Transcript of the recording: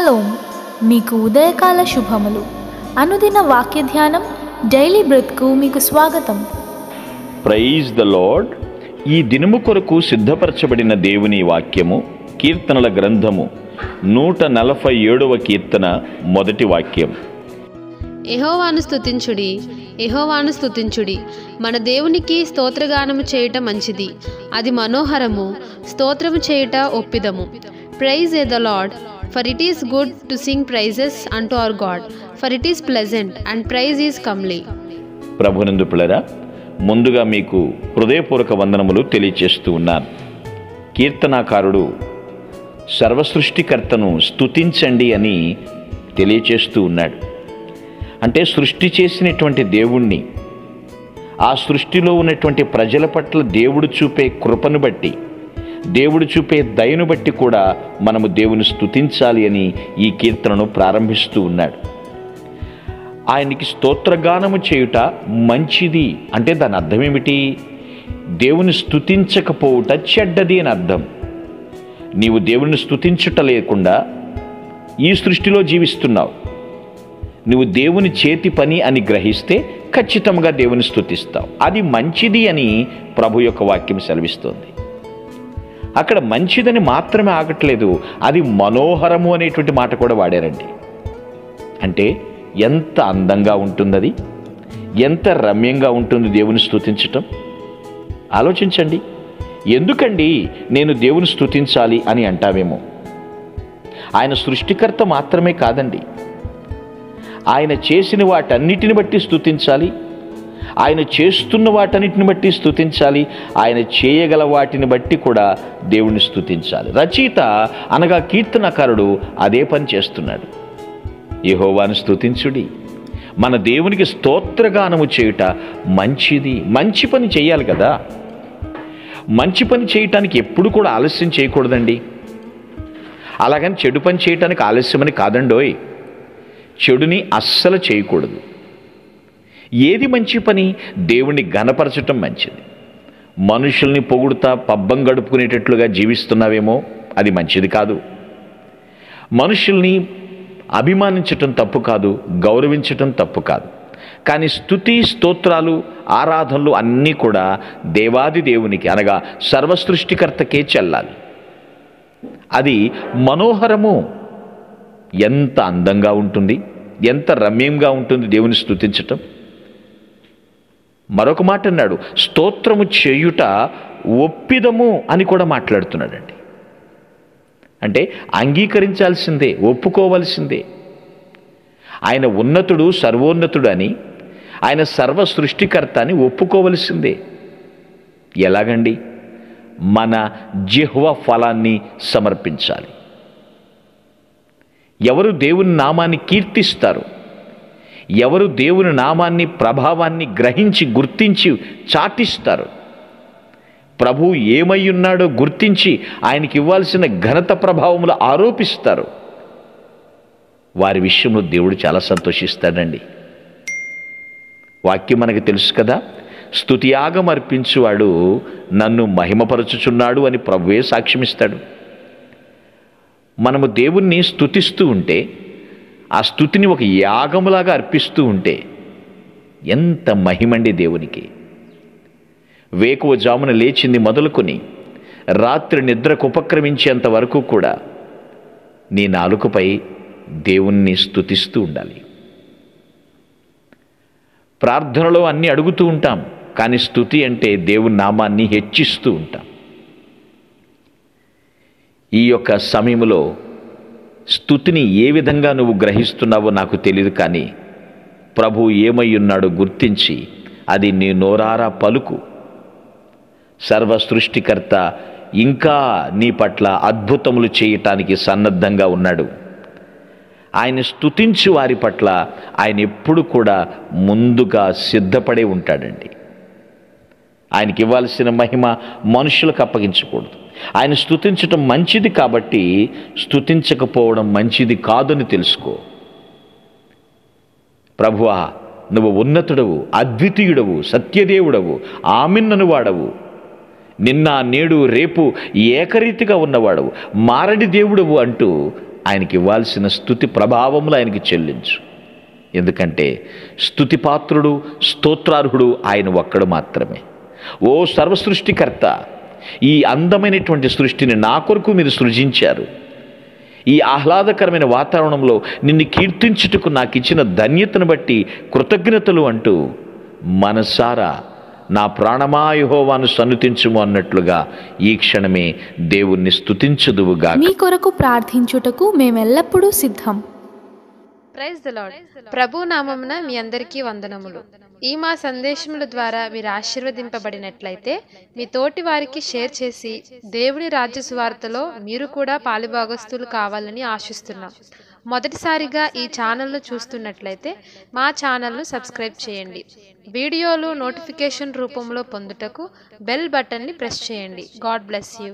Shalom, మీకు ఉదయకాల శుభములు. అనుదిన వాక్య ధ్యానం డైలీ బ్రెత్కు మీకు స్వాగతం. Praise the lord. ఈ దినము కొరకు సిద్ధపరచబడిన దేవుని వాక్యము కీర్తనల గ్రంథము 147వ కీర్తన మొదటి వాక్యం. యెహోవాను స్తుతించుడి, యెహోవాను స్తుతించుడి. మన దేవునికి స్తోత్రగానము చేయుట మంచిది, అది మనోహరము. స్తోత్రము చేయుట ఒప్పిదము. Praise the Lord, for it is good to sing praises unto our God, for it is pleasant and praise is comely. ప్రభునందు పిల్లరా, ముందుగా మీకు హృదయపూర్వక వందనములు తెలియచేస్తూ ఉన్నాను. కీర్తనాకారుడు సర్వసృష్టికర్తను స్తుతించండి అని తెలియచేస్తూ ఉన్నాడు. అంటే సృష్టి చేసినటువంటి దేవుణ్ణి, ఆ సృష్టిలో ఉన్నటువంటి ప్రజల పట్ల దేవుడు చూపే కృపను బట్టి, దేవుడు చూపే దయను బట్టి కూడా మనము దేవుని స్తుతించాలి అని ఈ కీర్తనను ప్రారంభిస్తూ ఉన్నాడు. ఆయనకి స్తోత్రగానము చేయుట మంచిది అంటే దాని అర్థం ఏమిటి? దేవుని స్తుతించకపోవుట చెడ్డది అని అర్థం. నీవు దేవుని స్తుతించుట లేకుండా ఈ సృష్టిలో జీవిస్తున్నావు. నువ్వు దేవుని చేతి పని అని గ్రహిస్తే ఖచ్చితంగా దేవుని స్తుతిస్తావు. అది మంచిది అని ప్రభు యొక్క వాక్యం సెలవిస్తోంది. అక్కడ మంచిదని మాత్రమే ఆగట్లేదు, అది మనోహరము అనేటువంటి మాట కూడా వాడారండి. అంటే ఎంత అందంగా ఉంటుంది, అది ఎంత రమ్యంగా ఉంటుంది దేవుని స్తుతించటం. ఆలోచించండి. ఎందుకండి నేను దేవుని స్తుతించాలి అని అంటావేమో. ఆయన సృష్టికర్త మాత్రమే కాదండి, ఆయన చేసిన వాటన్నిటిని బట్టి స్తుతించాలి, ఆయన చేస్తున్న వాటన్నిటిని బట్టి స్తుతించాలి, ఆయన చేయగల వాటిని బట్టి కూడా దేవుని స్తుతించాలి. రచయిత అనగా కీర్తనకారుడు అదే పని చేస్తున్నాడు. యెహోవాను స్తుతించుడి, మన దేవునికి స్తోత్రగానము చేయుట మంచిది. మంచి పని చేయాలి కదా. మంచి పని చేయటానికి ఎప్పుడు కూడా ఆలస్యం చేయకూడదండి. అలాగని చెడు పని చేయటానికి ఆలస్యమని కాదండోయ్. చెడుని అస్సలు చేయకూడదు. ఏది మంచి పని? దేవుణ్ణి ఘనపరచటం మంచిది. మనుషుల్ని పొగుడుతా పబ్బం గడుపుకునేటట్లుగా జీవిస్తున్నావేమో, అది మంచిది కాదు. మనుషుల్ని అభిమానించటం తప్పు కాదు, గౌరవించటం తప్పు కాదు. కానీ స్తుతి, స్తోత్రాలు, ఆరాధనలు అన్నీ కూడా దేవాది దేవునికి అనగా సర్వసృష్టికర్తకే చెల్లాలి. అది మనోహరము. ఎంత అందంగా ఉంటుంది, ఎంత రమ్యంగా ఉంటుంది దేవుని స్తుతించటం. మరొక మాట అన్నాడు, స్తోత్రము చేయుట ఒప్పిదము అని కూడా మాట్లాడుతున్నాడండి. అంటే అంగీకరించాల్సిందే, ఒప్పుకోవలసిందే. ఆయన ఉన్నతుడు, సర్వోన్నతుడు అని, ఆయన సర్వ సృష్టికర్త అని ఒప్పుకోవలసిందే. ఎలాగండి? మన జిహ్వ ఫలాన్ని సమర్పించాలి. ఎవరు దేవుని నామాన్ని కీర్తిస్తారు, ఎవరు దేవుని నామాన్ని, ప్రభావాన్ని గ్రహించి గుర్తించి చాటిస్తారు, ప్రభు ఏమై ఉన్నాడో గుర్తించి ఆయనకి ఇవ్వాల్సిన ఘనత ప్రభావములు ఆరోపిస్తారు, వారి విషయంలో దేవుడు చాలా సంతోషిస్తాడండి. వాక్యం మనకు తెలుసు కదా, స్తుతియాగం అర్పించువాడు నన్ను మహిమపరచుచున్నాడు అని ప్రభువే సాక్ష్యమిస్తాడు. మనము దేవుణ్ణి స్తుతిస్తూ ఉంటే, ఆ స్తుతిని ఒక యాగములాగా అర్పిస్తూ ఉంటే ఎంత మహిమండి దేవునికి. వేకువ జామున లేచింది మొదలుకొని రాత్రి నిద్రకు ఉపక్రమించేంత వరకు కూడా నీ నాలుకపై దేవుణ్ణి స్తుతిస్తూ ఉండాలి. ప్రార్థనలో అన్నీ అడుగుతూ ఉంటాం, కానీ స్తుతి అంటే దేవుని నామాన్ని హెచ్చిస్తూ ఉంటాం. ఈ యొక్క సమయంలో స్తుతిని ఏ విధంగా నువ్వు గ్రహిస్తున్నావో నాకు తెలియదు, కానీ ప్రభు ఏమై ఉన్నాడో గుర్తించి అది నీ నోరారా పలుకు. సర్వ సృష్టికర్త ఇంకా నీ పట్ల అద్భుతములు చేయటానికి సన్నద్ధంగా ఉన్నాడు. ఆయన స్తుతించు వారి పట్ల ఆయన ఎప్పుడు కూడా ముందుగా సిద్ధపడే ఉంటాడండి. ఆయనకి ఇవ్వాల్సిన మహిమ మనుషులకు అప్పగించకూడదు. ఆయన స్తుతించటం మంచిది కాబట్టి స్తుతించకపోవడం మంచిది కాదని తెలుసుకో. ప్రభువా, నువ్వు ఉన్నతుడవు, అద్వితీయుడవు, సత్యదేవుడవు, ఆమెన్నను వాడవు, నిన్న నేడు రేపు ఏకరీతిగా ఉన్నవాడవు, మారడి దేవుడవు అంటూ ఆయనకి ఇవ్వాల్సిన స్తుతి ప్రభావములు ఆయనకి చెల్లించు. ఎందుకంటే స్తుతిపాత్రుడు, స్తోత్రార్హుడు ఆయన ఒక్కడు మాత్రమే. ఓ సర్వసృష్టికర్త, ఈ అందమైనటువంటి సృష్టిని నా కొరకు మీరు సృజించారు. ఈ ఆహ్లాదకరమైన వాతావరణంలో నిన్ను కీర్తించుటకు నాకు ఇచ్చిన ధన్యతను బట్టి కృతజ్ఞతలు అంటూ మనసారా నా ప్రాణమా యెహోవాను సన్నుతించుము అన్నట్లుగా ఈ క్షణమే దేవుణ్ణి స్తుతించుదువుగా. మీ కొరకు ప్రార్థించుటకు మేమెల్లప్పుడూ సిద్ధం. Praise the lord. ప్రభు నామమున మీ అందరికీ వందనములు. ఈ మా సందేశముల ద్వారా మీరు ఆశీర్వదింపబడినట్లయితే మీ తోటి వారికి షేర్ చేసి దేవుని రాజ్య సువార్తలో మీరు కూడా పాలుభాగస్తులు కావాలని ఆశిస్తున్నాం. మొదటిసారిగా ఈ ఛానల్ను చూస్తున్నట్లయితే మా ఛానల్ను సబ్స్క్రైబ్ చేయండి. వీడియోలు నోటిఫికేషన్ రూపంలో పొందుటకు బెల్ బటన్ని ప్రెస్ చేయండి. God bless you.